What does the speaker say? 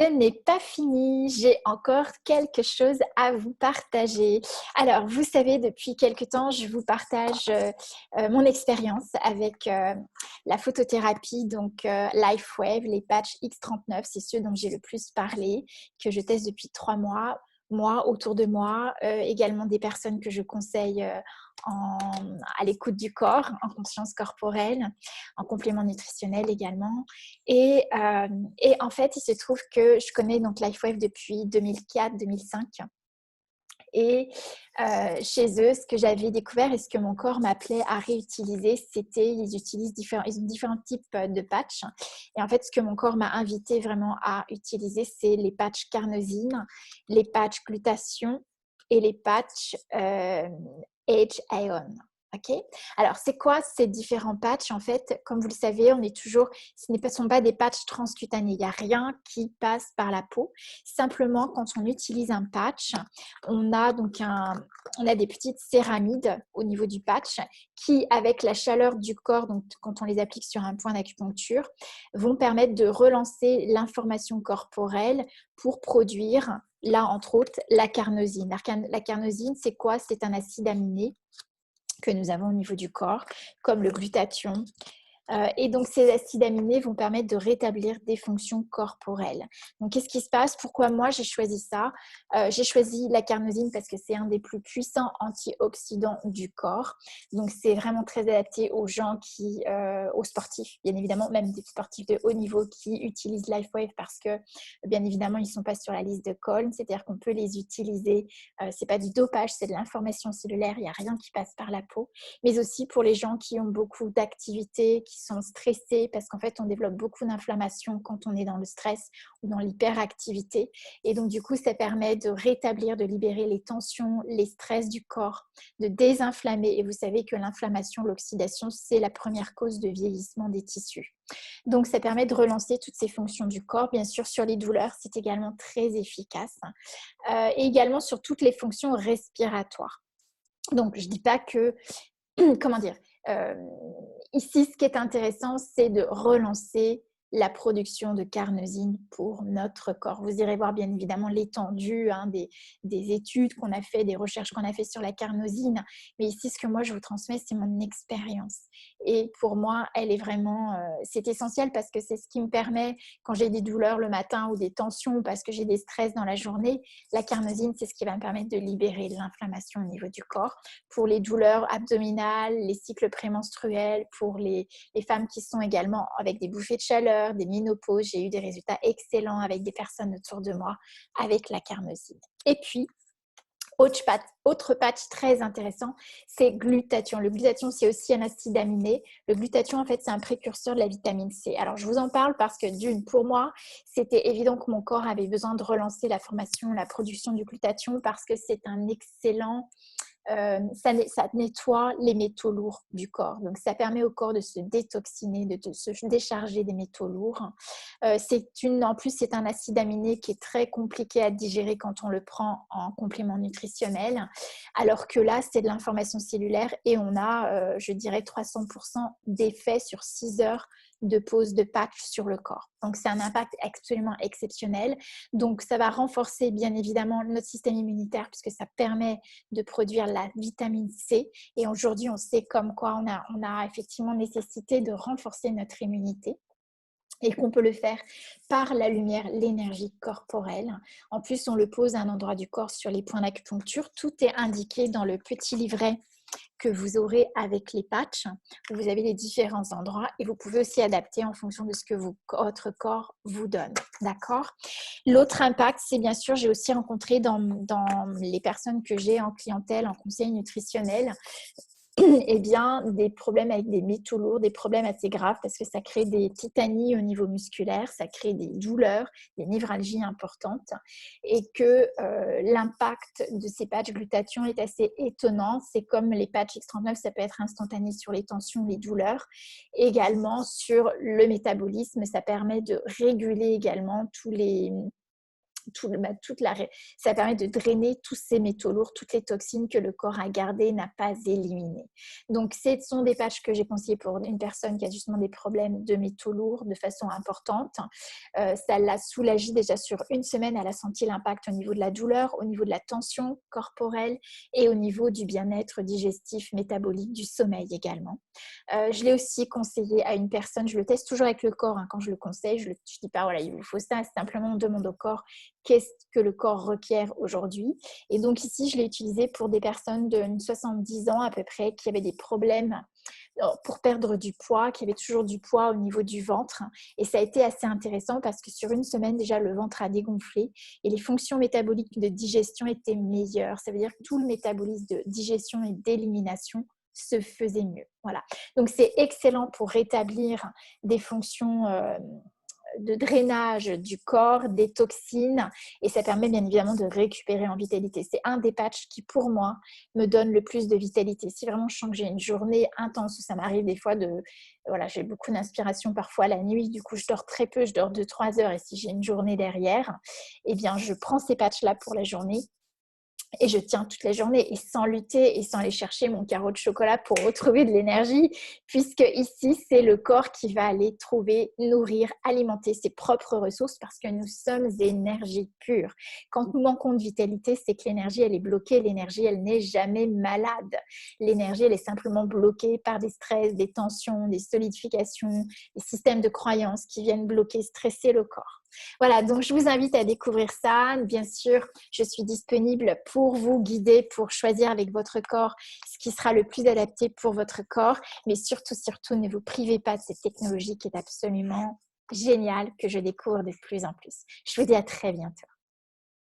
Ce n'est pas fini, j'ai encore quelque chose à vous partager. Alors, vous savez, depuis quelque temps, je vous partage mon expérience avec la photothérapie, donc LifeWave, les patchs X39, c'est ceux dont j'ai le plus parlé, que je teste depuis 3 mois. Moi, autour de moi, également des personnes que je conseille à l'écoute du corps, en conscience corporelle, en complément nutritionnel également. Et, euh, et en fait, il se trouve que je connais donc LifeWave depuis 2004-2005. Et chez eux, ce que j'avais découvert et ce que mon corps m'appelait à réutiliser, c'était ils ont différents types de patchs. Et en fait, ce que mon corps m'a invité vraiment à utiliser, c'est les patchs carnosine, les patchs glutathion et les patchs Age Ion. Ok. Alors, c'est quoi ces différents patchs? En fait, comme vous le savez, ce ne sont pas des patchs transcutanés. Il n'y a rien qui passe par la peau. Simplement, quand on utilise un patch, on a des petites céramides au niveau du patch qui, avec la chaleur du corps, donc quand on les applique sur un point d'acupuncture, vont permettre de relancer l'information corporelle pour produire, là, entre autres, la carnosine. La carnosine, c'est quoi? C'est un acide aminé que nous avons au niveau du corps, comme le glutathion. Et donc, ces acides aminés vont permettre de rétablir des fonctions corporelles. Donc, qu'est-ce qui se passe? Pourquoi moi, j'ai choisi ça? J'ai choisi la carnosine parce que c'est un des plus puissants antioxydants du corps. Donc, c'est vraiment très adapté aux gens aux sportifs, bien évidemment, même des sportifs de haut niveau qui utilisent LifeWave parce que, bien évidemment, ils ne sont pas sur la liste de Colm. C'est-à-dire qu'on peut les utiliser. Ce n'est pas du dopage, c'est de l'information cellulaire. Il n'y a rien qui passe par la peau. Mais aussi pour les gens qui ont beaucoup d'activités, qui sont stressés, parce qu'en fait, on développe beaucoup d'inflammation quand on est dans le stress ou dans l'hyperactivité. Et donc, du coup, ça permet de rétablir, de libérer les tensions, les stress du corps, de désinflammer. Et vous savez que l'inflammation, l'oxydation, c'est la première cause de vieillissement des tissus. Donc, ça permet de relancer toutes ces fonctions du corps. Bien sûr, sur les douleurs, c'est également très efficace. Et également sur toutes les fonctions respiratoires. Donc, je ne dis pas que comment dire, euh, ici, ce qui est intéressant, c'est de relancer la production de carnosine pour notre corps. Vous irez voir bien évidemment l'étendue des études qu'on a fait, des recherches qu'on a fait sur la carnosine. Mais ici, ce que moi, je vous transmets, c'est mon expérience. Et pour moi, elle est vraiment, c'est essentiel parce que c'est ce qui me permet, quand j'ai des douleurs le matin ou des tensions parce que j'ai des stress dans la journée, la carnosine, c'est ce qui va me permettre de libérer l'inflammation au niveau du corps. Pour les douleurs abdominales, les cycles prémenstruels, pour les femmes qui sont également avec des bouffées de chaleur, des ménopauses. J'ai eu des résultats excellents avec des personnes autour de moi avec la carnosine. Et puis, autre patch très intéressant, c'est glutathion. Le glutathion, c'est aussi un acide aminé. Le glutathion, en fait, c'est un précurseur de la vitamine C. Alors, je vous en parle parce que pour moi, c'était évident que mon corps avait besoin de relancer la production du glutathion parce que c'est un excellent ça nettoie les métaux lourds du corps. Donc, ça permet au corps de se détoxiner, de se décharger des métaux lourds. En plus, c'est un acide aminé qui est très compliqué à digérer quand on le prend en complément nutritionnel. Alors que là, c'est de l'information cellulaire et on a, je dirais, 300% d'effet sur 6 heures de pose de patch sur le corps. Donc, c'est un impact absolument exceptionnel. Donc, ça va renforcer, bien évidemment, notre système immunitaire puisque ça permet de produire la vitamine C. Et aujourd'hui, on sait comme quoi on a effectivement nécessité de renforcer notre immunité et qu'on peut le faire par la lumière, l'énergie corporelle. En plus, on le pose à un endroit du corps sur les points d'acupuncture. Tout est indiqué dans le petit livret que vous aurez avec les patchs. Vous avez les différents endroits et vous pouvez aussi adapter en fonction de ce que votre corps vous donne. D'accord? L'autre impact, c'est bien sûr, j'ai aussi rencontré dans les personnes que j'ai en clientèle, en conseil nutritionnel, eh bien, des problèmes avec des métaux lourds, des problèmes assez graves parce que ça crée des tétanies au niveau musculaire, ça crée des douleurs, des névralgies importantes et que l'impact de ces patchs glutathion est assez étonnant. C'est comme les patchs X39, ça peut être instantané sur les tensions, les douleurs. Également sur le métabolisme, ça permet de réguler également ça permet de drainer tous ces métaux lourds, toutes les toxines que le corps a gardées, n'a pas éliminées. Donc, ce sont des patchs que j'ai conseillés pour une personne qui a justement des problèmes de métaux lourds de façon importante. Ça l'a soulagée déjà sur une semaine. Elle a senti l'impact au niveau de la douleur, au niveau de la tension corporelle et au niveau du bien-être digestif, métabolique, du sommeil également. Je l'ai aussi conseillé à une personne, je le teste toujours avec le corps quand je le conseille, je ne dis pas voilà, il vous faut ça, simplement on demande au corps qu'est-ce que le corps requiert aujourd'hui. Et donc ici, je l'ai utilisé pour des personnes de 70 ans à peu près qui avaient des problèmes pour perdre du poids, qui avaient toujours du poids au niveau du ventre. Et ça a été assez intéressant parce que sur une semaine, déjà, le ventre a dégonflé et les fonctions métaboliques de digestion étaient meilleures. Ça veut dire que tout le métabolisme de digestion et d'élimination se faisait mieux. Voilà. Donc, c'est excellent pour rétablir des fonctions de drainage du corps, des toxines, et ça permet bien évidemment de récupérer en vitalité. C'est un des patchs qui, pour moi, me donne le plus de vitalité. Si vraiment je sens que j'ai une journée intense, où ça m'arrive des fois voilà, j'ai beaucoup d'inspiration parfois la nuit, du coup je dors très peu, je dors 2-3 heures, et si j'ai une journée derrière, eh bien je prends ces patchs-là pour la journée. Et je tiens toute la journée et sans lutter et sans aller chercher mon carreau de chocolat pour retrouver de l'énergie, puisque ici, c'est le corps qui va aller trouver, nourrir, alimenter ses propres ressources parce que nous sommes énergie pure. Quand nous manquons de vitalité, c'est que l'énergie, elle est bloquée. L'énergie, elle n'est jamais malade. L'énergie, elle est simplement bloquée par des stress, des tensions, des solidifications, des systèmes de croyances qui viennent bloquer, stresser le corps. Voilà, donc je vous invite à découvrir ça. Bien sûr, je suis disponible pour vous guider, pour choisir avec votre corps ce qui sera le plus adapté pour votre corps. Mais surtout, ne vous privez pas de cette technologie qui est absolument géniale, que je découvre de plus en plus. Je vous dis à très bientôt.